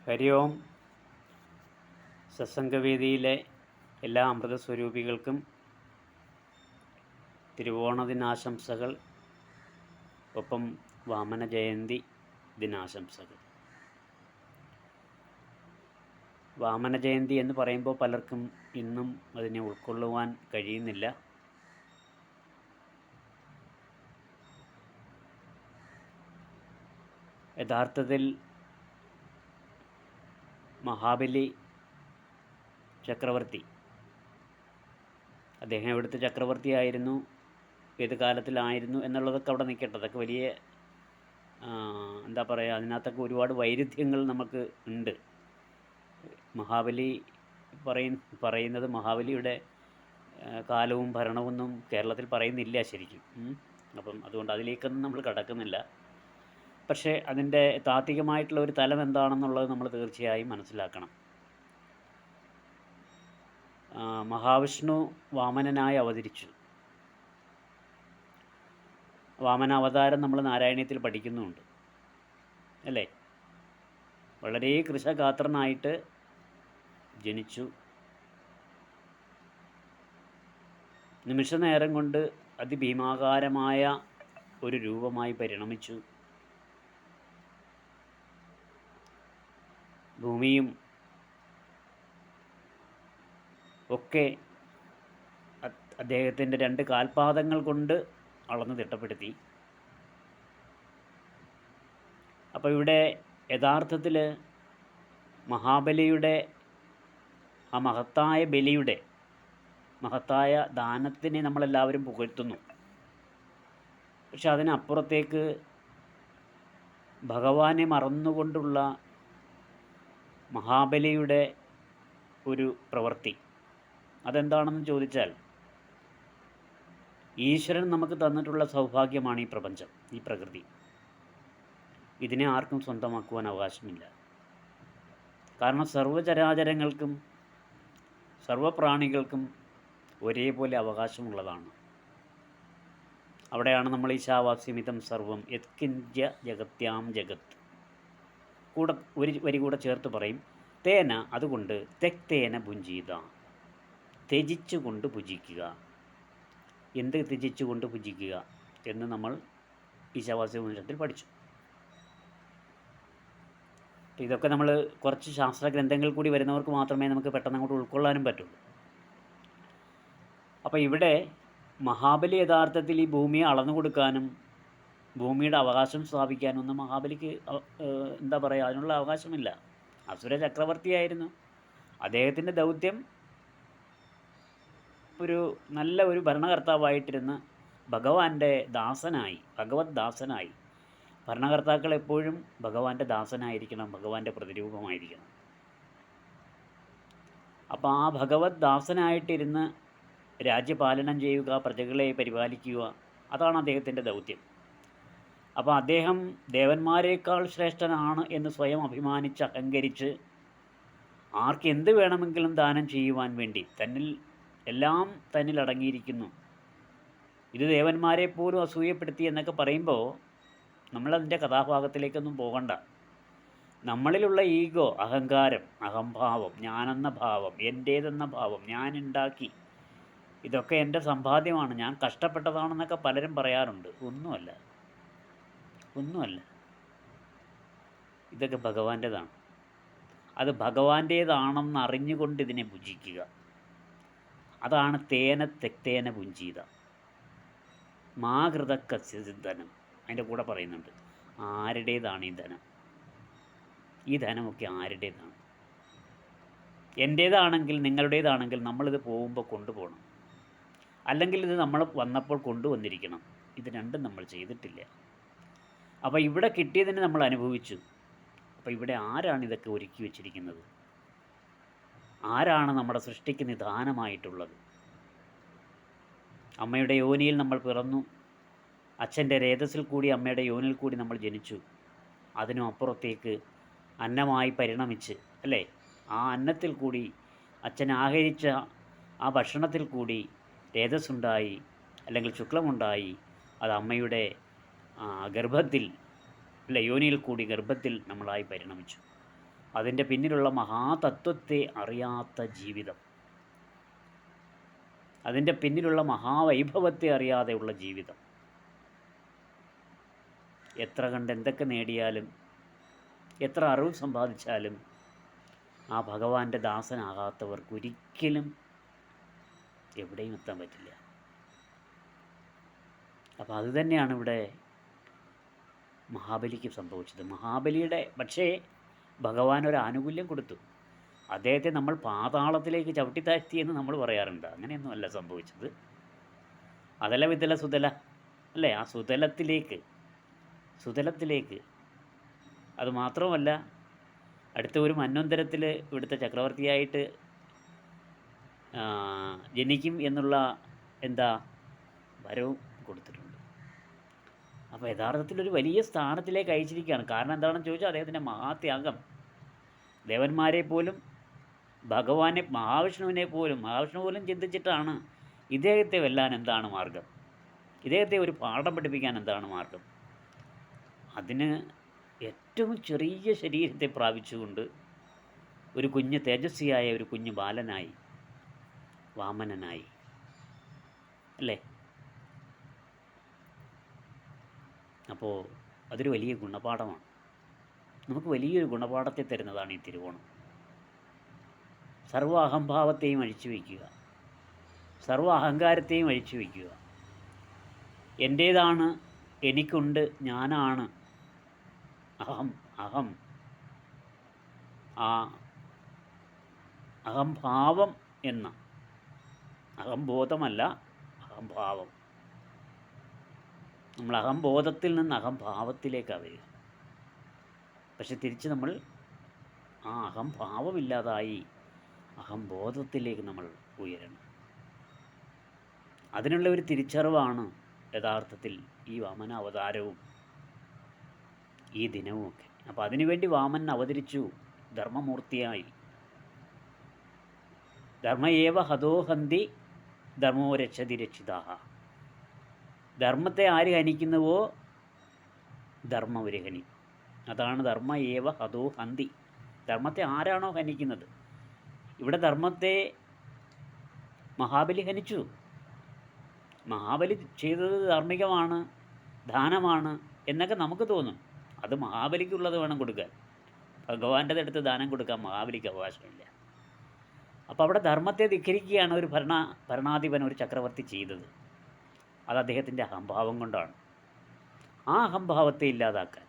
ഹരി ഓം. സത്സംഗവേദിയിലെ എല്ലാ അമൃതസ്വരൂപികൾക്കും തിരുവോണ ദിനാശംസകൾ, ഒപ്പം വാമന ജയന്തി ദിനാശംസകൾ. വാമന ജയന്തി എന്ന് പറയുമ്പോൾ പലർക്കും ഇന്നും അതിനെ ഉൾക്കൊള്ളുവാൻ കഴിയുന്നില്ല. യഥാർത്ഥത്തിൽ മഹാബലി ചക്രവർത്തി, അദ്ദേഹം എവിടുത്തെ ചക്രവർത്തിയായിരുന്നു, ഏത് കാലത്തിലായിരുന്നു എന്നുള്ളതൊക്കെ അവിടെ നിൽക്കട്ടെ. അതൊക്കെ വലിയ എന്താ പറയുക, അതിനകത്തൊക്കെ ഒരുപാട് വൈരുദ്ധ്യങ്ങൾ നമുക്ക് ഉണ്ട്. മഹാബലി പറയുന്നത് മഹാബലിയുടെ കാലവും ഭരണമൊന്നും കേരളത്തിൽ പറയുന്നില്ല ശരിക്കും. അപ്പം അതുകൊണ്ട് അതിലേക്കൊന്നും നമ്മൾ കടക്കുന്നില്ല. പക്ഷേ അതിൻ്റെ താത്വികമായിട്ടുള്ള ഒരു തലം എന്താണെന്നുള്ളത് നമ്മൾ തീർച്ചയായും മനസ്സിലാക്കണം. മഹാവിഷ്ണു വാമനനായി അവതരിച്ചു. വാമന അവതാരം നമ്മൾ നാരായണീയത്തിൽ പഠിക്കുന്നുമുണ്ട്, അല്ലേ? വളരെ കൃശഗാത്രനായിട്ട് ജനിച്ചു. നിമിഷ നേരം കൊണ്ട് അതിഭീമാകാരമായ ഒരു രൂപമായി പരിണമിച്ചു. ഭൂമിയും ഒക്കെ അദ്ദേഹത്തിൻ്റെ 2 കാൽപാദങ്ങൾ കൊണ്ട് അളന്ന് തിട്ടപ്പെടുത്തി. അപ്പോൾ ഇവിടെ യഥാർത്ഥത്തിൽ മഹാബലിയുടെ ആ മഹത്തായ ബലിയുടെ മഹത്തായ ദാനത്തിനെ നമ്മളെല്ലാവരും പുകഴ്ത്തുന്നു. പക്ഷെ അതിനപ്പുറത്തേക്ക് ഭഗവാനെ മറന്നുകൊണ്ടുള്ള മഹാബലിയുടെ ഒരു പ്രവൃത്തി അതെന്താണെന്ന് ചോദിച്ചാൽ, ഈശ്വരൻ നമുക്ക് തന്നിട്ടുള്ള സൗഭാഗ്യമാണ് ഈ പ്രപഞ്ചം, ഈ പ്രകൃതി. ഇതിനെ ആർക്കും സ്വന്തമാക്കുവാൻ അവകാശമില്ല. കാരണം സർവ്വചരാചരങ്ങൾക്കും സർവ്വപ്രാണികൾക്കും ഒരേപോലെ അവകാശമുള്ളതാണ്. അവിടെയാണ് നമ്മൾ ഈശാവാസ്യമിതം സർവം യത്കിഞ്ച ജഗത്യാം ജഗത്ത്. കൂടെ ഒരു വരി കൂടെ ചേർത്ത് പറയും, തേന അതുകൊണ്ട് തെക്തേന ഭുഞ്ചീത, ത്യജിച്ചുകൊണ്ട് ഭുജിക്കുക. എന്ത് ത്യജിച്ചുകൊണ്ട് ഭുജിക്കുക എന്ന് നമ്മൾ ഈശാവാസ്യോപനിഷത്തിൽ പഠിച്ചു. ഇതൊക്കെ നമ്മൾ കുറച്ച് ശാസ്ത്ര ഗ്രന്ഥങ്ങൾ കൂടി വരുന്നവർക്ക് മാത്രമേ നമുക്ക് പെട്ടെന്ന് അങ്ങോട്ട് ഉൾക്കൊള്ളാനും പറ്റുള്ളൂ. അപ്പോൾ ഇവിടെ മഹാബലി യഥാർത്ഥത്തിൽ ഈ ഭൂമിയെ അളന്നു കൊടുക്കാനും ഭൂമിയുടെ അവകാശം സ്ഥാപിക്കാനും ഒന്നും മഹാബലിക്ക് എന്താ പറയുക, അതിനുള്ള അവകാശമില്ല. അസുര ചക്രവർത്തിയായിരുന്നു. അദ്ദേഹത്തിൻ്റെ ദൗത്യം ഒരു നല്ല ഒരു ഭരണകർത്താവായിട്ടിരുന്ന് ഭഗവാന്റെ ദാസനായി, ഭഗവത് ദാസനായി. ഭരണകർത്താക്കൾ എപ്പോഴും ഭഗവാന്റെ ദാസനായിരിക്കണം, ഭഗവാന്റെ പ്രതിരൂപമായിരിക്കണം. അപ്പോൾ ആ ഭഗവത് ദാസനായിട്ടിരുന്ന് രാജ്യപാലനം ചെയ്യുക, പ്രജകളെ പരിപാലിക്കുക, അതാണ് അദ്ദേഹത്തിൻ്റെ ദൗത്യം. അപ്പോൾ അദ്ദേഹം ദേവന്മാരേക്കാൾ ശ്രേഷ്ഠനാണ് എന്ന് സ്വയം അഭിമാനിച്ച് അഹങ്കരിച്ച് ആർക്കെന്ത് വേണമെങ്കിലും ദാനം ചെയ്യുവാൻ വേണ്ടി, എല്ലാം തന്നിൽ അടങ്ങിയിരിക്കുന്നു, ഇത് ദേവന്മാരെ പോലും അസൂയപ്പെടുത്തി എന്നൊക്കെ പറയുമ്പോൾ നമ്മളതിൻ്റെ കഥാഭാഗത്തിലേക്കൊന്നും പോകണ്ട. നമ്മളിലുള്ള ഈഗോ, അഹങ്കാരം, അഹംഭാവം, ഞാനെന്ന ഭാവം, എൻ്റേതെന്ന ഭാവം, ഞാനുണ്ടാക്കി, ഇതൊക്കെ എൻ്റെ സമ്പാദ്യമാണ്, ഞാൻ കഷ്ടപ്പെട്ടതാണെന്നൊക്കെ പലരും പറയാറുണ്ട്. ഒന്നുമല്ല. ഇതൊക്കെ ഭഗവാൻ്റേതാണ്. അത് ഭഗവാൻ്റേതാണെന്ന് അറിഞ്ഞുകൊണ്ട് ഇതിനെ ഭുജിക്കുക. അതാണ് തേന തെക്തേന ഭുഞ്ചീത മാകൃതക്കസ്യ ധനം. അതിൻ്റെ കൂടെ പറയുന്നുണ്ട്, ആരുടേതാണ് ഈ ധനം? ഈ ധനമൊക്കെ ആരുടേതാണ്? എൻ്റേതാണെങ്കിൽ, നിങ്ങളുടേതാണെങ്കിൽ നമ്മളിത് പോകുമ്പോൾ കൊണ്ടുപോകണം, അല്ലെങ്കിൽ ഇത് നമ്മൾ വന്നപ്പോൾ കൊണ്ടുവന്നിരിക്കണം. ഇത് രണ്ടും നമ്മൾ ചെയ്തിട്ടില്ല. അപ്പോൾ ഇവിടെ കിട്ടിയതിന് നമ്മൾ അനുഭവിച്ചു. അപ്പോൾ ഇവിടെ ആരാണ് ഇതൊക്കെ ഒരുക്കി വച്ചിരിക്കുന്നത്? ആരാണ് നമ്മുടെ സൃഷ്ടിക്ക് നിദാനമായിട്ടുള്ളത്? അമ്മയുടെ യോനിയിൽ നമ്മൾ പിറന്നു, അച്ഛൻ്റെ രേതസിൽ കൂടി, അമ്മയുടെ യോനിൽ കൂടി നമ്മൾ ജനിച്ചു. അതിനും അപ്പുറത്തേക്ക് അന്നമായി പരിണമിച്ച്, അല്ലേ? ആ അന്നത്തിൽ കൂടി, അച്ഛൻ ആഹരിച്ച ആ ഭക്ഷണത്തിൽ കൂടി രേതസ്സുണ്ടായി, അല്ലെങ്കിൽ ശുക്ലമുണ്ടായി. അത് അമ്മയുടെ ഗർഭത്തിൽ, അല്ല യോനിയിൽ കൂടി ഗർഭത്തിൽ നമ്മളായി പരിണമിച്ചു. അതിൻ്റെ പിന്നിലുള്ള മഹാതത്വത്തെ അറിയാത്ത ജീവിതം, അതിൻ്റെ പിന്നിലുള്ള മഹാവൈഭവത്തെ അറിയാതെയുള്ള ജീവിതം, എത്ര കണ്ട് എന്തൊക്കെ നേടിയാലും എത്ര അറിവ് സമ്പാദിച്ചാലും ആ ഭഗവാന്റെ ദാസനാകാത്തവർക്ക് ഒരിക്കലും എവിടെയും എത്താൻ പറ്റില്ല. അപ്പോൾ അതുതന്നെയാണ് ഇവിടെ മഹാബലിക്ക് സംഭവിച്ചത്. മഹാബലിയുടെ പക്ഷേ ഭഗവാൻ ഒരു ആനുകൂല്യം കൊടുത്തു. അദ്ദേഹത്തെ നമ്മൾ പാതാളത്തിലേക്ക് ചവിട്ടിത്താഴ്ത്തിയെന്ന് നമ്മൾ പറയാറുണ്ട്. അങ്ങനെയൊന്നുമല്ല സംഭവിച്ചത്. അതല വിതല സുതല അല്ലേ, ആ സുതലത്തിലേക്ക് അതുമാത്രമല്ല, അടുത്ത ഒരു മന്വന്തരത്തിൽ ഇവിടുത്തെ ചക്രവർത്തിയായിട്ട് ജനിക്കും എന്നുള്ള വരവും കൊടുത്തിട്ടുണ്ട്. അപ്പോൾ യഥാർത്ഥത്തിലൊരു വലിയ സ്ഥാനത്തിലേക്ക് അയച്ചിരിക്കുകയാണ്. കാരണം എന്താണെന്ന് ചോദിച്ചാൽ അദ്ദേഹത്തിൻ്റെ മഹാത്യാഗം. ദേവന്മാരെ പോലും മഹാവിഷ്ണു പോലും ചിന്തിച്ചിട്ടാണ് ഇദ്ദേഹത്തെ വെല്ലാൻ എന്താണ് മാർഗം, ഇദ്ദേഹത്തെ ഒരു പാഠം പഠിപ്പിക്കാൻ എന്താണ് മാർഗം. അതിന് ഏറ്റവും ചെറിയ ശരീരത്തെ പ്രാപിച്ചുകൊണ്ട് ഒരു കുഞ്ഞ് തേജസ്വിയായ ഒരു കുഞ്ഞു ബാലനായി, വാമനനായി അല്ലേ. അപ്പോൾ അതൊരു വലിയ ഗുണപാഠമാണ്. നമുക്ക് വലിയൊരു ഗുണപാഠത്തെ തരുന്നതാണ് ഈ തിരുവോണം. സർവ്വ അഹംഭാവത്തെയും അഴിച്ചു വയ്ക്കുക, സർവ്വ അഹങ്കാരത്തെയും അഴിച്ചു വയ്ക്കുക. എൻ്റേതാണ്, എനിക്കുണ്ട്, ഞാനാണ്, അഹം ആ അഹംഭാവം എന്ന, അഹംബോധമല്ല അഹംഭാവം. നമ്മൾ അഹംബോധത്തിൽ നിന്ന് അഹംഭാവത്തിലേക്കാണ് വരിക. പക്ഷെ തിരിച്ച് നമ്മൾ ആ അഹംഭാവമില്ലാതായി അഹംബോധത്തിലേക്ക് നമ്മൾ ഉയരണം. അതിനുള്ള ഒരു തിരിച്ചറിവാണ് യഥാർത്ഥത്തിൽ ഈ വാമന അവതാരവും ഈ ദിനവുമൊക്കെ. അപ്പോൾ അതിനുവേണ്ടി വാമൻ അവതരിച്ചു ധർമ്മമൂർത്തിയായി. ധർമ്മയേവ ഹതോഹന്തി ധർമ്മോ രക്ഷതി രക്ഷിതാഹ. ധർമ്മത്തെ ആര് ഹനിക്കുന്നുവോ ധർമ്മം ഒരു ഹനി. അതാണ് ധർമ്മ ഏവ ഹതോ ഹന്തി. ധർമ്മത്തെ ആരാണോ ഹനിക്കുന്നത്, ഇവിടെ ധർമ്മത്തെ മഹാബലി ഹനിച്ചു. മഹാബലി ചെയ്തത് ധാർമ്മികമാണ്, ദാനമാണ് എന്നൊക്കെ നമുക്ക് തോന്നും. അത് മഹാബലിക്കുള്ളത് വേണം കൊടുക്കാൻ. ഭഗവാന്റെ അടുത്ത് ദാനം കൊടുക്കാൻ മഹാബലിക്ക് അവകാശമില്ല. അപ്പോൾ അവിടെ ധർമ്മത്തെ ധിക്കരിക്കുകയാണ് ഒരു ഭരണാധിപൻ, ഒരു ചക്രവർത്തി ചെയ്തത്. അത് അദ്ദേഹത്തിൻ്റെ അഹംഭാവം കൊണ്ടാണ്. ആ അഹംഭാവത്തെ ഇല്ലാതാക്കാൻ,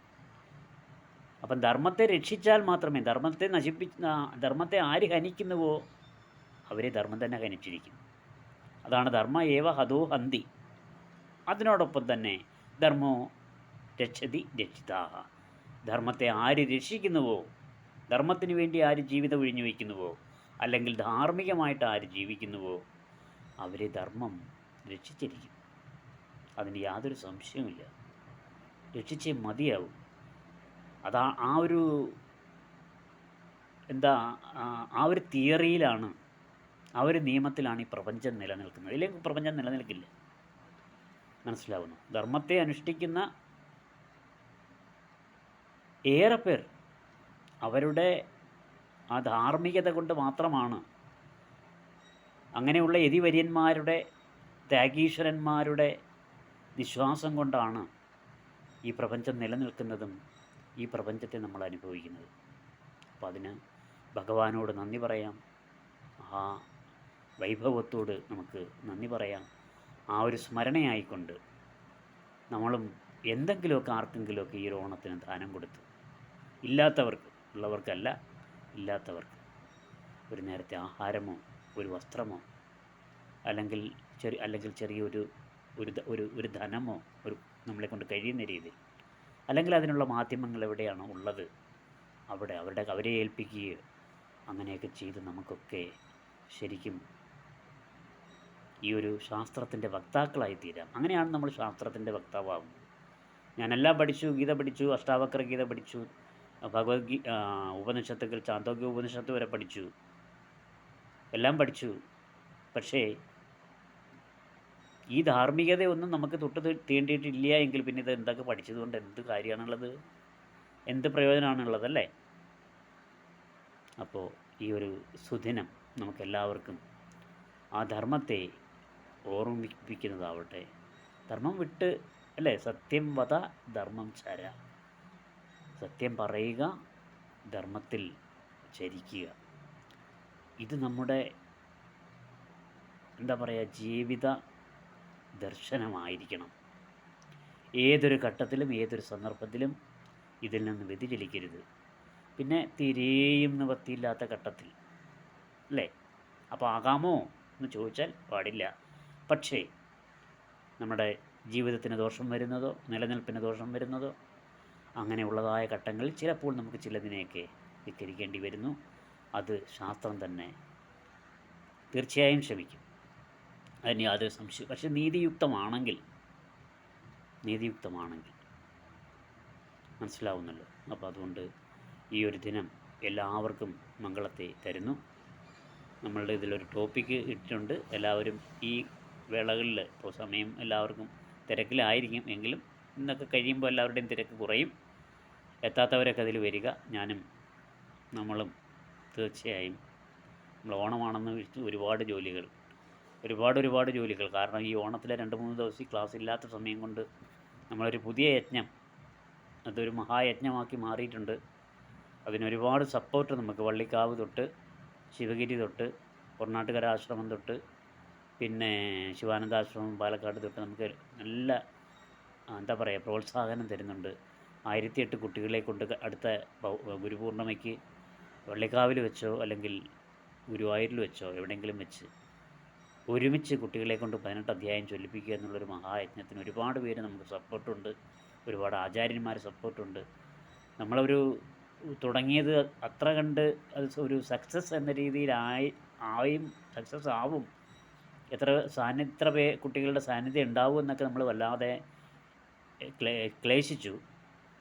അപ്പം ധർമ്മത്തെ രക്ഷിച്ചാൽ മാത്രമേ, ധർമ്മത്തെ ആര് ഹനിക്കുന്നുവോ അവരെ ധർമ്മം തന്നെ ഹനിച്ചിരിക്കും. അതാണ് ധർമ്മ ഏവ ഹതോ ഹന്തി. അതിനോടൊപ്പം തന്നെ ധർമ്മോ രക്ഷതി രക്ഷിതാഹ. ധർമ്മത്തെ ആര് രക്ഷിക്കുന്നുവോ, ധർമ്മത്തിന് വേണ്ടി ആര് ജീവിതം ഒഴിഞ്ഞു വയ്ക്കുന്നുവോ, അല്ലെങ്കിൽ ധാർമ്മികമായിട്ട് ആര് ജീവിക്കുന്നുവോ അവരെ ധർമ്മം രക്ഷിച്ചിരിക്കും. അതിന് യാതൊരു സംശയവുമില്ല. രക്ഷിച്ചേ മതിയാവും. അതാ ആ ഒരു ആ ഒരു തിയറിയിലാണ്, ആ ഒരു നിയമത്തിലാണ് ഈ പ്രപഞ്ചം നിലനിൽക്കുന്നത്. ഇല്ലെങ്കിൽ പ്രപഞ്ചം നിലനിൽക്കില്ല. മനസ്സിലാവുന്നു? ധർമ്മത്തെ അനുഷ്ഠിക്കുന്ന ഏറെ പേർ അവരുടെ ആ ധാർമ്മികത കൊണ്ട് മാത്രമാണ്, അങ്ങനെയുള്ള യതിവര്യന്മാരുടെ, ത്യാഗീശ്വരന്മാരുടെ വിശ്വാസം കൊണ്ടാണ് ഈ പ്രപഞ്ചം നിലനിൽക്കുന്നതും ഈ പ്രപഞ്ചത്തെ നമ്മൾ അനുഭവിക്കുന്നത്. അപ്പോൾ അതിന് ഭഗവാനോട് നന്ദി പറയാം, ആ വൈഭവത്തോട് നമുക്ക് നന്ദി പറയാം. ആ ഒരു സ്മരണയായിക്കൊണ്ട് നമ്മളും എന്തെങ്കിലുമൊക്കെ ആർക്കെങ്കിലുമൊക്കെ ഈ ഒരു ഓണത്തിന് ദാനം കൊടുത്ത്, ഇല്ലാത്തവർക്ക്, ഉള്ളവർക്കല്ല ഇല്ലാത്തവർക്ക് ഒരു നേരത്തെ ആഹാരമോ ഒരു വസ്ത്രമോ അല്ലെങ്കിൽ ചെറിയൊരു ഒരു ധനമോ നമ്മളെ കൊണ്ട് കഴിയുന്ന രീതിയിൽ, അല്ലെങ്കിൽ അതിനുള്ള മാധ്യമങ്ങൾ എവിടെയാണോ ഉള്ളത് അവരെ ഏൽപ്പിക്കുകയോ അങ്ങനെയൊക്കെ ചെയ്ത് നമുക്കൊക്കെ ശരിക്കും ഈ ഒരു ശാസ്ത്രത്തിൻ്റെ വക്താക്കളായി തീരാം. അങ്ങനെയാണ് നമ്മൾ ശാസ്ത്രത്തിൻ്റെ വക്താവാകുന്നത്. ഞാനെല്ലാം പഠിച്ചു, ഗീത പഠിച്ചു, അഷ്ടാവക്ര ഗീത പഠിച്ചു, ഉപനിഷത്തുകൾ, ചാന്തോക്യ ഉപനിഷത്ത് വരെ പഠിച്ചു, എല്ലാം പഠിച്ചു. പക്ഷേ ഈ ധാർമ്മികതയൊന്നും നമുക്ക് തീണ്ടിയിട്ടില്ല എങ്കിൽ പിന്നെ ഇത് എന്തൊക്കെ പഠിച്ചതുകൊണ്ട് എന്ത് കാര്യമാണുള്ളത്, എന്ത് പ്രയോജനമാണുള്ളതല്ലേ? അപ്പോൾ ഈ ഒരു സുദിനം നമുക്കെല്ലാവർക്കും ആ ധർമ്മത്തെ ഓർമ്മിപ്പിക്കുന്നതാവട്ടെ. ധർമ്മം വിട്ട് അല്ലേ, സത്യം വദ ധർമ്മം ചര, സത്യം പറയുക, ധർമ്മത്തിൽ ചരിക്കുക. ഇത് നമ്മുടെ എന്താ പറയുക, ജീവിത ദർശനമായിരിക്കണം. ഏതൊരു ഘട്ടത്തിലും ഏതൊരു സന്ദർഭത്തിലും ഇതിൽ നിന്ന് വ്യതിചലിക്കരുത്. പിന്നെ തീരെയും നിവൃത്തിയില്ലാത്ത ഘട്ടത്തിൽ അല്ലേ, അപ്പോൾ ആകാമോ എന്ന് ചോദിച്ചാൽ പാടില്ല. പക്ഷേ നമ്മുടെ ജീവിതത്തിന് ദോഷം വരുന്നതോ നിലനിൽപ്പിന് ദോഷം വരുന്നതോ അങ്ങനെയുള്ളതായ ഘട്ടങ്ങളിൽ ചിലപ്പോൾ നമുക്ക് ചിലതിനെയൊക്കെ ധിക്കരിക്കേണ്ടി വരുന്നു. അത് ശാസ്ത്രം തന്നെ തീർച്ചയായും ക്ഷമിക്കും, അതിന് യാതൊരു സംശയം. പക്ഷെ നീതിയുക്തമാണെങ്കിൽ മനസ്സിലാവുന്നല്ലോ. അപ്പോൾ അതുകൊണ്ട് ഈ ഒരു ദിനം എല്ലാവർക്കും മംഗളത്തെ തരുന്നു. നമ്മളുടെ ഇതിലൊരു ടോപ്പിക്ക് ഇട്ടിട്ടുണ്ട്. എല്ലാവരും ഈ വേളകളിൽ, ഇപ്പോൾ സമയം എല്ലാവർക്കും തിരക്കിലായിരിക്കും, എങ്കിലും ഇന്നൊക്കെ കഴിയുമ്പോൾ എല്ലാവരുടെയും തിരക്ക് കുറയും. എത്താത്തവരൊക്കെ അതിൽ വരിക. നമ്മളും തീർച്ചയായും നമ്മൾ ഓണമാണെന്ന് വെച്ച് ഒരുപാട് ജോലികൾ, കാരണം ഈ ഓണത്തിലെ 2-3 ദിവസം ക്ലാസ് ഇല്ലാത്ത സമയം കൊണ്ട് നമ്മളൊരു പുതിയ യജ്ഞം, അതൊരു മഹായജ്ഞമാക്കി മാറിയിട്ടുണ്ട്. അതിനൊരുപാട് സപ്പോർട്ട് നമുക്ക് വള്ളിക്കാവ് തൊട്ട് ശിവഗിരി തൊട്ട് കൊർണാട്ടുകര ആശ്രമം തൊട്ട് പിന്നെ ശിവാനന്ദാശ്രമം പാലക്കാട് തൊട്ട് നമുക്ക് നല്ല എന്താ പറയുക പ്രോത്സാഹനം തരുന്നുണ്ട്. 1008 കുട്ടികളെ കൊണ്ട് അടുത്ത ഗുരുപൂർണിമയ്ക്ക് വള്ളിക്കാവിൽ വെച്ചോ അല്ലെങ്കിൽ ഗുരുവായൂരിൽ വെച്ചോ എവിടെയെങ്കിലും വെച്ച് ഒരുമിച്ച് കുട്ടികളെ കൊണ്ട് 18 അധ്യായം ചൊല്ലിപ്പിക്കുക എന്നുള്ളൊരു മഹായജ്ഞത്തിന് ഒരുപാട് പേര് നമുക്ക് സപ്പോർട്ടുണ്ട്. ഒരുപാട് ആചാര്യന്മാർ സപ്പോർട്ടുണ്ട്. നമ്മളൊരു തുടങ്ങിയത് അത്ര കണ്ട് അത് ഒരു സക്സസ് എന്ന രീതിയിലായും സക്സസ് ആവും, എത്ര കുട്ടികളുടെ സാന്നിധ്യം ഉണ്ടാവും എന്നൊക്കെ നമ്മൾ വല്ലാതെ ക്ലേശിച്ചു.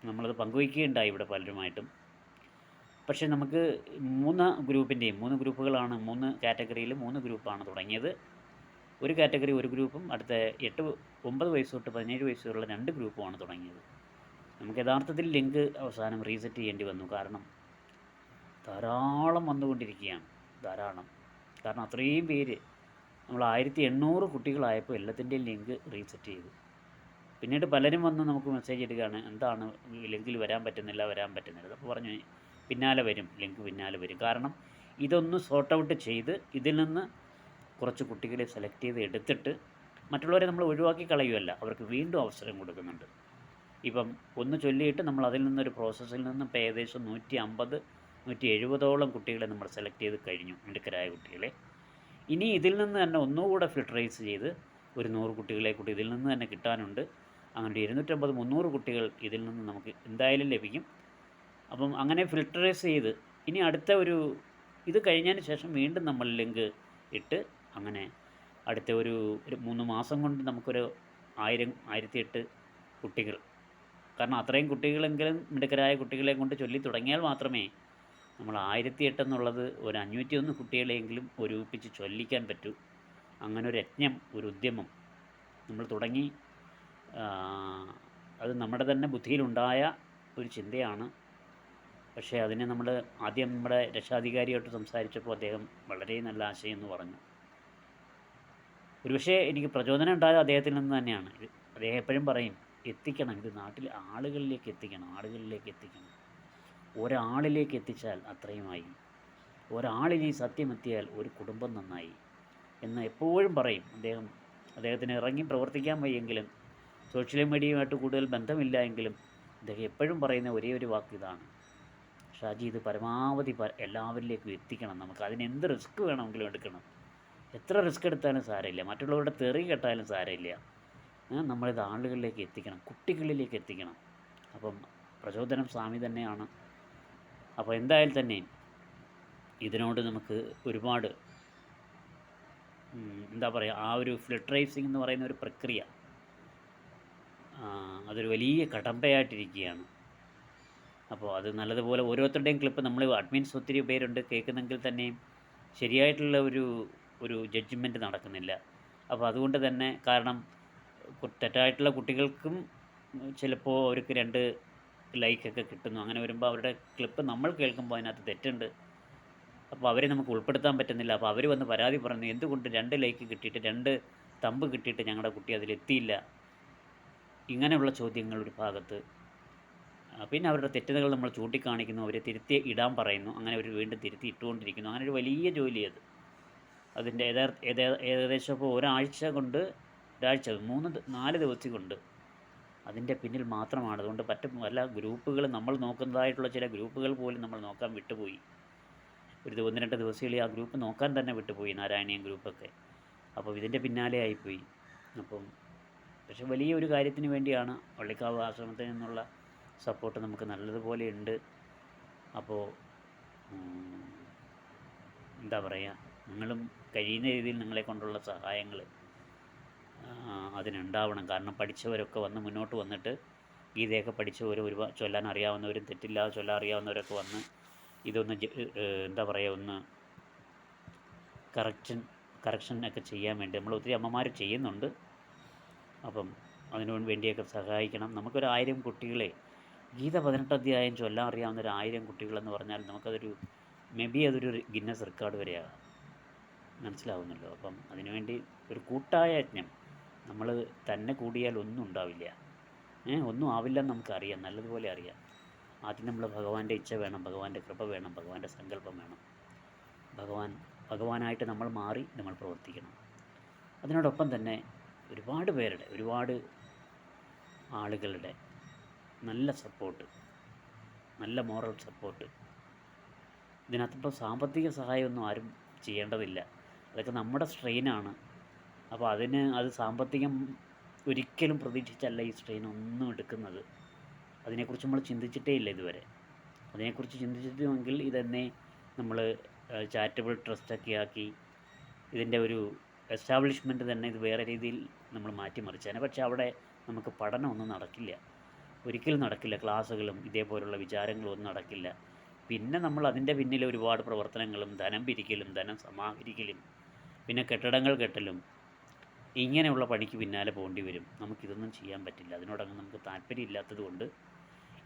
നമ്മളത് പങ്കുവയ്ക്കുകയുണ്ടായി ഇവിടെ പലരുമായിട്ടും. പക്ഷേ നമുക്ക് 3 ഗ്രൂപ്പുകളാണ്, 3 കാറ്റഗറിയിൽ 3 ഗ്രൂപ്പാണ് തുടങ്ങിയത്. ഒരു കാറ്റഗറി ഒരു ഗ്രൂപ്പും അടുത്ത 9 വയസ്സ് തൊട്ട് 17 വയസ്സ് വരെയുള്ള 2 ഗ്രൂപ്പുമാണ് തുടങ്ങിയത്. നമുക്ക് യഥാർത്ഥത്തിൽ ലിങ്ക് അവസാനം റീസെറ്റ് ചെയ്യേണ്ടി വന്നു. കാരണം ധാരാളം വന്നുകൊണ്ടിരിക്കുകയാണ്, കാരണം അത്രയും പേര്. നമ്മൾ 1800 കുട്ടികളായപ്പോൾ എല്ലാത്തിൻ്റെയും ലിങ്ക് റീസെറ്റ് ചെയ്തു. പിന്നീട് പലരും വന്ന് നമുക്ക് മെസ്സേജ് ഇടുകയാണ്, എന്താണ് ലിങ്കിൽ വരാൻ പറ്റുന്നില്ല. അപ്പോൾ പറഞ്ഞു ലിങ്ക് പിന്നാലെ വരും. കാരണം ഇതൊന്ന് സോർട്ട് ഔട്ട് ചെയ്ത് ഇതിൽ നിന്ന് കുറച്ച് കുട്ടികളെ സെലക്ട് ചെയ്ത് എടുത്തിട്ട് മറ്റുള്ളവരെ നമ്മൾ ഒഴിവാക്കി കളയുമല്ല, അവർക്ക് വീണ്ടും അവസരം കൊടുക്കുന്നുണ്ട്. ഇപ്പം ഒന്ന് ചൊല്ലിയിട്ട് നമ്മൾ അതിൽ നിന്നൊരു പ്രോസസ്സിൽ നിന്നും ഇപ്പോൾ ഏകദേശം 150-170ഓളം കുട്ടികളെ നമ്മൾ സെലക്ട് ചെയ്ത് കഴിഞ്ഞു, മിടുക്കരായ കുട്ടികളെ. ഇനി ഇതിൽ നിന്ന് തന്നെ ഒന്നുകൂടെ ഫിൽട്ടറൈസ് ചെയ്ത് ഒരു 100 കുട്ടികളെ കൂടി ഇതിൽ നിന്ന് തന്നെ കിട്ടാനുണ്ട്. അങ്ങനെ 250-300 കുട്ടികൾ ഇതിൽ നിന്ന് നമുക്ക് എന്തായാലും ലഭിക്കും. അപ്പം അങ്ങനെ ഫിൽട്ടറൈസ് ചെയ്ത് ഇനി അടുത്ത ഇത് കഴിഞ്ഞതിന് ശേഷം വീണ്ടും നമ്മൾ ലിങ്ക് ഇട്ട് അങ്ങനെ അടുത്ത ഒരു 3 മാസം കൊണ്ട് നമുക്കൊരു 1008 കുട്ടികൾ, കാരണം അത്രയും കുട്ടികളെങ്കിലും മിടുക്കരായ കുട്ടികളെ കൊണ്ട് ചൊല്ലി തുടങ്ങിയാൽ മാത്രമേ നമ്മൾ 1008 എന്നുള്ളത് ഒരു 501 കുട്ടികളെയെങ്കിലും ഒരുമിപ്പിച്ച് ചൊല്ലിക്കാൻ പറ്റൂ. അങ്ങനെ ഒരു യജ്ഞം, ഒരു ഉദ്യമം നമ്മൾ തുടങ്ങി. അത് നമ്മുടെ തന്നെ ബുദ്ധിയിലുണ്ടായ ഒരു ചിന്തയാണ്. പക്ഷേ അതിനെ നമ്മൾ ആദ്യം നമ്മുടെ രക്ഷാധികാരിയായിട്ട് സംസാരിച്ചപ്പോൾ അദ്ദേഹം വളരെ നല്ല ആശയം എന്ന് പറഞ്ഞു. ഒരുപക്ഷേ എനിക്ക് പ്രചോദനം ഉണ്ടായത് അദ്ദേഹത്തിൽ നിന്ന് തന്നെയാണ്. അദ്ദേഹം എപ്പോഴും പറയും, എത്തിക്കണം, ഇത് നാട്ടിലെ ആളുകളിലേക്ക് എത്തിക്കണം. ഒരാളിലേക്ക് എത്തിച്ചാൽ അത്രയുമായി. ഒരാളിൽ ഈ സത്യം എത്തിയാൽ ഒരു കുടുംബം നന്നായി എന്ന് എപ്പോഴും പറയും അദ്ദേഹത്തിന് ഇറങ്ങി പ്രവർത്തിക്കാൻ വയ്യെങ്കിലും സോഷ്യൽ മീഡിയയുമായിട്ട് കൂടുതൽ ബന്ധമില്ല എങ്കിലും അദ്ദേഹം എപ്പോഴും പറയുന്ന ഒരേ ഒരു വാക്ക് ഇതാണ്, ഷാജി ഇത് പരമാവധി എല്ലാവരിലേക്കും എത്തിക്കണം. നമുക്ക് അതിനെന്ത് റിസ്ക് വേണമെങ്കിലും എടുക്കണം. എത്ര റിസ്ക് എടുത്താലും സാരമില്ല, മറ്റുള്ളവരുടെ തെറി കേട്ടാലും സാരമില്ല, നമ്മളിത് ആളുകളിലേക്ക് എത്തിക്കണം, കുട്ടികളിലേക്ക് എത്തിക്കണം. അപ്പം പ്രചോദനം സ്വാമി തന്നെയാണ്. അപ്പോൾ എന്തായാലും തന്നെ ഇതിനോട് നമുക്ക് ഒരുപാട് എന്താ പറയുക, ആ ഒരു ഫിൽട്ടറൈസിങ് എന്ന് പറയുന്ന ഒരു പ്രക്രിയ അതൊരു വലിയ കടമ്പയായിട്ടിരിക്കുകയാണ്. അപ്പോൾ അത് നല്ലതുപോലെ ഓരോരുത്തരുടെയും ക്ലിപ്പ് നമ്മൾ അഡ്മിൻസ് ഒത്തിരി പേരുണ്ട് കേൾക്കുന്നെങ്കിൽ തന്നെയും ശരിയായിട്ടുള്ള ഒരു ജഡ്ജ്മെൻറ്റ് നടക്കുന്നില്ല. അപ്പോൾ അതുകൊണ്ട് തന്നെ, കാരണം തെറ്റായിട്ടുള്ള കുട്ടികൾക്കും ചിലപ്പോൾ അവർക്ക് 2 ലൈക്കൊക്കെ കിട്ടുന്നു. അങ്ങനെ വരുമ്പോൾ അവരുടെ ക്ലിപ്പ് നമ്മൾ കേൾക്കുമ്പോൾ അതിനകത്ത് തെറ്റുണ്ട്. അപ്പോൾ അവരെ നമുക്ക് ഉൾപ്പെടുത്താൻ പറ്റുന്നില്ല. അപ്പോൾ അവർ വന്ന് പരാതി പറഞ്ഞു, എന്തുകൊണ്ട് 2 ലൈക്ക് കിട്ടിയിട്ട് 2 തമ്പ് കിട്ടിയിട്ട് ഞങ്ങളുടെ കുട്ടി അതിലെത്തിയില്ല. ഇങ്ങനെയുള്ള ചോദ്യങ്ങൾ ഒരു ഭാഗത്ത്. പിന്നെ അവരുടെ തെറ്റുകൾ നമ്മൾ ചൂണ്ടിക്കാണിക്കുന്നു, അവരെ തിരുത്തി ഇടാൻ പറയുന്നു. അങ്ങനെ അവർ വീണ്ടും തിരുത്തി ഇട്ടുകൊണ്ടിരിക്കുന്നു. അങ്ങനെ ഒരു വലിയ ജോലി അത്. അതിൻ്റെ ഏകദേശം ഇപ്പോൾ ഒരാഴ്ച കൊണ്ട്, 4 ദിവസം കൊണ്ട് അതിൻ്റെ പിന്നിൽ മാത്രമാണ്. അതുകൊണ്ട് പല ഗ്രൂപ്പുകൾ നമ്മൾ നോക്കുന്നതായിട്ടുള്ള ചില ഗ്രൂപ്പുകൾ പോലും നമ്മൾ നോക്കാൻ വിട്ടുപോയി. ഒരു 1-2 ദിവസങ്ങളിൽ ആ ഗ്രൂപ്പ് നോക്കാൻ തന്നെ വിട്ടുപോയി, നാരായണീയം ഗ്രൂപ്പൊക്കെ. അപ്പോൾ ഇതിൻ്റെ പിന്നാലെ ആയിപ്പോയി. അപ്പം പക്ഷെ വലിയ ഒരു കാര്യത്തിന് വേണ്ടിയാണ്. വള്ളിക്കാവ് ആശ്രമത്തിൽ നിന്നുള്ള സപ്പോർട്ട് നമുക്ക് നല്ലതുപോലെ ഉണ്ട്. അപ്പോൾ എന്താ പറയുക, നിങ്ങളും കഴിയുന്ന രീതിയിൽ നിങ്ങളെ കൊണ്ടുള്ള സഹായങ്ങൾ അതിനുണ്ടാവണം. കാരണം പഠിച്ചവരൊക്കെ വന്ന് മുന്നോട്ട് വന്നിട്ട് ഗീതയൊക്കെ പഠിച്ചവർ, ചൊല്ലാൻ അറിയാവുന്നവരും തെറ്റില്ലാതെ ചൊല്ലാൻ അറിയാവുന്നവരൊക്കെ വന്ന് ഇതൊന്ന് എന്താ പറയുക, ഒന്ന് കറക്ഷൻ ഒക്കെ ചെയ്യാൻ വേണ്ടി നമ്മൾ ഒത്തിരി അമ്മമാർ ചെയ്യുന്നുണ്ട്. അപ്പം അതിനു വേണ്ടിയൊക്കെ സഹായിക്കണം. നമുക്കൊരു 1000 കുട്ടികളെ ഗീത 18 അധ്യായം ചൊല്ലാൻ അറിയാവുന്ന ഒരു 1000 കുട്ടികളെന്ന് പറഞ്ഞാൽ നമുക്കതൊരു അതൊരു ഗിന്നസ് റെക്കോർഡ് വരെയാകാം. മനസ്സിലാവുന്നല്ലോ. അപ്പം അതിനുവേണ്ടി ഒരു കൂട്ടായ യജ്ഞം. നമ്മൾ തന്നെ കൂടിയാൽ ഒന്നും ഉണ്ടാവില്ല, ഒന്നും ആവില്ലെന്ന് നമുക്കറിയാം, നല്ലതുപോലെ അറിയാം. ആദ്യം നമ്മൾ ഭഗവാന്റെ ഇച്ഛ വേണം, ഭഗവാന്റെ കൃപ വേണം, ഭഗവാന്റെ സങ്കല്പം വേണം. ഭഗവാനായിട്ട് നമ്മൾ മാറി നമ്മൾ പ്രവർത്തിക്കണം. അതിനോടൊപ്പം തന്നെ ഒരുപാട് ആളുകളുടെ നല്ല സപ്പോർട്ട്, നല്ല മോറൽ സപ്പോർട്ട്. ഇതിനകത്തിപ്പോൾ സാമ്പത്തിക സഹായമൊന്നും ആരും ചെയ്യേണ്ടതില്ല. അതൊക്കെ നമ്മുടെ സ്ട്രെയിനാണ്. അപ്പോൾ അത് സാമ്പത്തികം ഒരിക്കലും പ്രതീക്ഷിച്ചല്ല ഈ സ്ട്രെയിൻ ഒന്നും എടുക്കുന്നത്. അതിനെക്കുറിച്ച് നമ്മൾ ചിന്തിച്ചിട്ടേ ഇല്ല ഇതുവരെ. അതിനെക്കുറിച്ച് ചിന്തിച്ചിട്ടുമെങ്കിൽ ഇതന്നെ നമ്മൾ ചാരിറ്റബിൾ ട്രസ്റ്റൊക്കെ ആക്കി ഇതിൻ്റെ ഒരു എസ്റ്റാബ്ലിഷ്മെൻറ്റ് തന്നെ ഇത് വേറെ രീതിയിൽ നമ്മൾ മാറ്റിമറിച്ചേനെ. പക്ഷേ അവിടെ നമുക്ക് പഠനമൊന്നും നടക്കില്ല, ഒരിക്കലും നടക്കില്ല. ക്ലാസ്സുകളും ഇതേപോലുള്ള വിചാരങ്ങളും ഒന്നും നടക്കില്ല. പിന്നെ നമ്മൾ അതിൻ്റെ പിന്നിൽ ഒരുപാട് പ്രവർത്തനങ്ങളും ധനം പിരിക്കലും ധനം സമാഹരിക്കലും പിന്നെ കെട്ടിടങ്ങൾ കെട്ടലും ഇങ്ങനെയുള്ള പണിക്ക് പിന്നാലെ പോകേണ്ടി വരും. നമുക്കിതൊന്നും ചെയ്യാൻ പറ്റില്ല. അതിനോടൊന്നും നമുക്ക് താല്പര്യമില്ലാത്തത് കൊണ്ട്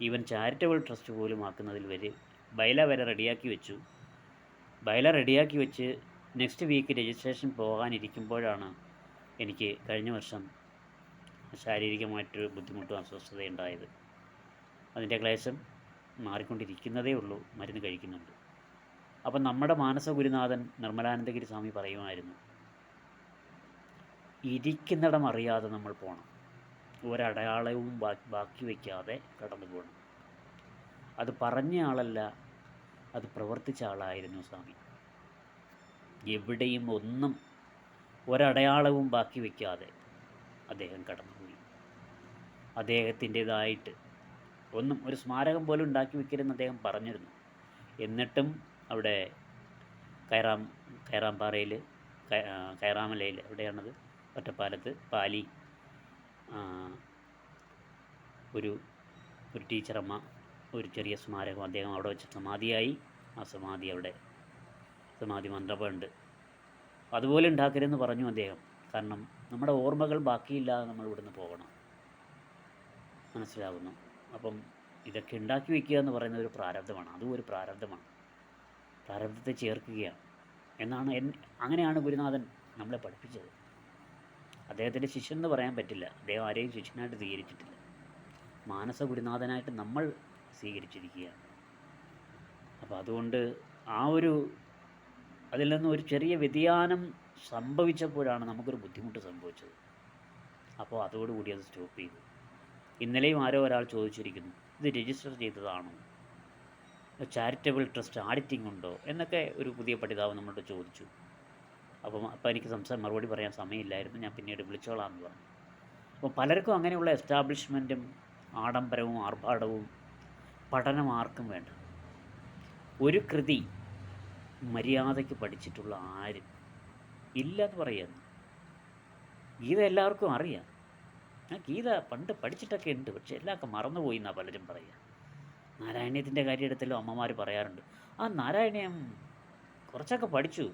ഈവൻ ചാരിറ്റബിൾ ട്രസ്റ്റ് പോലും ആക്കുന്നതിൽ ബൈല വരെ റെഡിയാക്കി വെച്ച് നെക്സ്റ്റ് വീക്ക് രജിസ്ട്രേഷൻ പോകാനിരിക്കുമ്പോഴാണ് എനിക്ക് കഴിഞ്ഞ വർഷം ശാരീരികമായിട്ടൊരു ബുദ്ധിമുട്ടും അസ്വസ്ഥതയും ഉണ്ടായത്. അതിൻ്റെ ക്ലേശം മാറിക്കൊണ്ടിരിക്കുന്നതേ ഉള്ളൂ, മരുന്ന് കഴിക്കുന്നുണ്ട്. അപ്പം നമ്മുടെ മാനസ ഗുരുനാഥൻ നിർമ്മലാനന്ദഗിരി സ്വാമി പറയുമായിരുന്നു, ഇരിക്കുന്നിടം അറിയാതെ നമ്മൾ പോകണം, ഒരടയാളവും ബാക്കി വയ്ക്കാതെ കടന്നു പോകണം. അത് പറഞ്ഞ ആളല്ല, അത് പ്രവർത്തിച്ച ആളായിരുന്നു സ്വാമി. എവിടെയും ഒരടയാളവും ബാക്കി വയ്ക്കാതെ അദ്ദേഹം കടന്നുപോയി. അദ്ദേഹത്തിൻ്റേതായിട്ട് ഒരു സ്മാരകം പോലും ഉണ്ടാക്കി വയ്ക്കരുതെന്ന് അദ്ദേഹം പറഞ്ഞിരുന്നു. എന്നിട്ടും അവിടെ കയറാംപാറയിൽ, കയറാമലയിൽ, എവിടെയാണത്, ഒറ്റപ്പാലത്ത് പാലി ഒരു ടീച്ചറമ്മ ഒരു ചെറിയ സ്മാരകം അദ്ദേഹം അവിടെ വെച്ച് സമാധിയായി. ആ സമാധി മണ്ഡപമുണ്ട്. അതുപോലെ ഉണ്ടാക്കരുതെന്ന് പറഞ്ഞു അദ്ദേഹം. കാരണം നമ്മുടെ ഓർമ്മകൾ ബാക്കിയില്ലാതെ നമ്മൾ ഇവിടുന്ന് പോകണം. മനസ്സിലാകുന്നു. അപ്പം ഇതൊക്കെ ഉണ്ടാക്കി വയ്ക്കുക എന്ന് പറയുന്നത് ഒരു പ്രാരബ്ധമാണ്. അതും ഒരു പ്രാരബ്ധമാണ്. പ്രാരബ്ധത്തെ ചേർക്കുകയാണ് എന്നാണ് അങ്ങനെയാണ് ഗുരുനാഥൻ നമ്മളെ പഠിപ്പിച്ചത്. അദ്ദേഹത്തിൻ്റെ ശിഷ്യൻ എന്ന് പറയാൻ പറ്റില്ല. അദ്ദേഹം ആരെയും ശിഷ്യനായിട്ട് സ്വീകരിച്ചിട്ടില്ല. മാനസ ഗുരുനാഥനായിട്ട് നമ്മൾ സ്വീകരിച്ചിരിക്കുകയാണ്. അപ്പോൾ അതുകൊണ്ട് അതിൽ നിന്ന് ഒരു ചെറിയ വ്യതിയാനം സംഭവിച്ചപ്പോഴാണ് നമുക്കൊരു ബുദ്ധിമുട്ട് സംഭവിച്ചത്. അപ്പോൾ അതോടുകൂടി അത് സ്റ്റോപ്പ് ചെയ്തു. ഇന്നലെയും ഒരാൾ ചോദിച്ചിരിക്കുന്നു, ഇത് രജിസ്റ്റർ ചെയ്തതാണോ, ചാരിറ്റബിൾ ട്രസ്റ്റ് ആഡിറ്റിംഗ് ഉണ്ടോ എന്നൊക്കെ ഒരു പുതിയ പഠിതാവ് നമ്മളോട് ചോദിച്ചു. അപ്പോൾ എനിക്ക് മറുപടി പറയാൻ സമയമില്ലായിരുന്നു, ഞാൻ പിന്നീട് വിളിച്ചോളാമെന്ന് പറഞ്ഞു. അപ്പോൾ പലർക്കും അങ്ങനെയുള്ള എസ്റ്റാബ്ലിഷ്മെൻറ്റും ആഡംബരവും ആർഭാടവും പഠനം ആർക്കും വേണ്ട. ഒരു കൃതി മര്യാദയ്ക്ക് പഠിച്ചിട്ടുള്ള ആരും ഇല്ലെന്ന് പറയുന്നു. ഗീത എല്ലാവർക്കും അറിയാം. ഗീത പണ്ട് പഠിച്ചിട്ടൊക്കെ ഉണ്ട്, പക്ഷെ എല്ലാവർക്കും മറന്നുപോയി എന്നാണ് പലരും പറയുക. നാരായണീയത്തിൻ്റെ കാര്യം എടുത്തല്ലോ അമ്മമാർ പറയാറുണ്ട്, ആ നാരായണീയം കുറച്ചൊക്കെ പഠിച്ചു,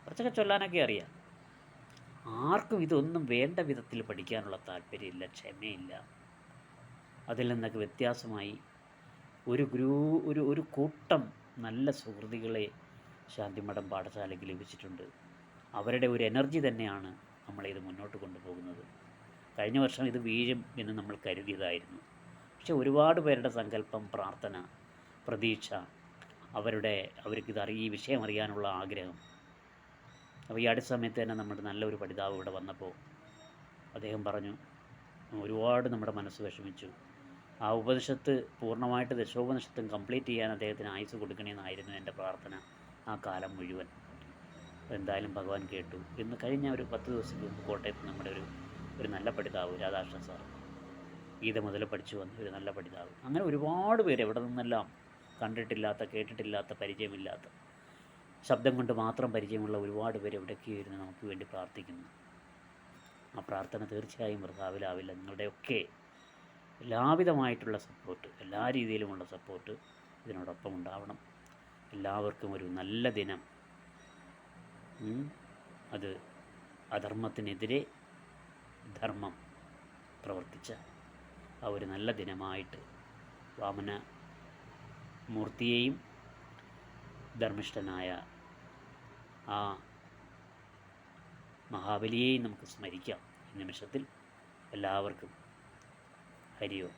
കുറച്ചൊക്കെ ചൊല്ലാനൊക്കെ അറിയാം. ആർക്കും ഇതൊന്നും വേണ്ട വിധത്തിൽ പഠിക്കാനുള്ള താല്പര്യമില്ല, ക്ഷമയില്ല. അതിൽ നിന്നൊക്കെ വ്യത്യാസമായി ഒരു കൂട്ടം നല്ല സുഹൃത്തുക്കളെ ശാന്തിമഠം പാഠശാലയ്ക്ക് ലഭിച്ചിട്ടുണ്ട്. അവരുടെ ഒരു എനർജി തന്നെയാണ് നമ്മളിത് മുന്നോട്ട് കൊണ്ടുപോകുന്നത്. കഴിഞ്ഞ വർഷം ഇത് വീഴും എന്ന് നമ്മൾ കരുതിയതായിരുന്നു. പക്ഷെ ഒരുപാട് പേരുടെ സങ്കല്പം, പ്രാർത്ഥന, പ്രതീക്ഷ, അവർക്കിത് ഈ വിഷയം അറിയാനുള്ള ആഗ്രഹം. അപ്പോൾ ഈ അടുത്ത സമയത്ത് തന്നെ നമ്മുടെ നല്ലൊരു പഠിതാവ് ഇവിടെ വന്നപ്പോൾ അദ്ദേഹം പറഞ്ഞു, ഒരുപാട് നമ്മുടെ മനസ്സ് വിഷമിച്ചു. ആ ഉപനിഷത്ത് പൂർണ്ണമായിട്ട് ദശോപനിഷത്തും കംപ്ലീറ്റ് ചെയ്യാൻ അദ്ദേഹത്തിന് ആയുസ് കൊടുക്കണമെന്നായിരുന്നു എൻ്റെ പ്രാർത്ഥന ആ കാലം മുഴുവൻ. എന്തായാലും ഭഗവാൻ കേട്ടു. ഇന്ന് കഴിഞ്ഞ ഒരു 10 ദിവസത്തിന് മുമ്പ് കോട്ടയത്ത് നമ്മുടെ ഒരു നല്ല പഠിതാവ് രാധാകൃഷ്ണൻ സാർ, ഗീത മുതൽ പഠിച്ചു വന്ന ഒരു നല്ല പഠിതാവ്, അങ്ങനെ ഒരുപാട് പേര് എവിടെ നിന്നെല്ലാം കണ്ടിട്ടില്ലാത്ത, കേട്ടിട്ടില്ലാത്ത, പരിചയമില്ലാത്ത, ശബ്ദം കൊണ്ട് മാത്രം പരിചയമുള്ള ഒരുപാട് പേര് എവിടെയൊക്കെ ഇരുന്ന് നമുക്ക് വേണ്ടി പ്രാർത്ഥിക്കുന്നു. ആ പ്രാർത്ഥന തീർച്ചയായും വൃഥാവിലാവില്ല. നിങ്ങളുടെയൊക്കെ എല്ലാവിധമായിട്ടുള്ള സപ്പോർട്ട്, എല്ലാ രീതിയിലുമുള്ള സപ്പോർട്ട് ഇതിനോടൊപ്പം ഉണ്ടാവണം. എല്ലാവർക്കും ഒരു നല്ല ദിനം, അത് അധർമ്മത്തിനെതിരെ ധർമ്മം പ്രവർത്തിച്ച ആ ഒരു നല്ല ദിനമായിട്ട് വാമന മൂർത്തിയെയും ധർമ്മിഷ്ഠനായ ആ മഹാബലിയെയും നമുക്ക് സ്മരിക്കാം ഈ നിമിഷത്തിൽ. എല്ലാവർക്കും ഹരി ഓം.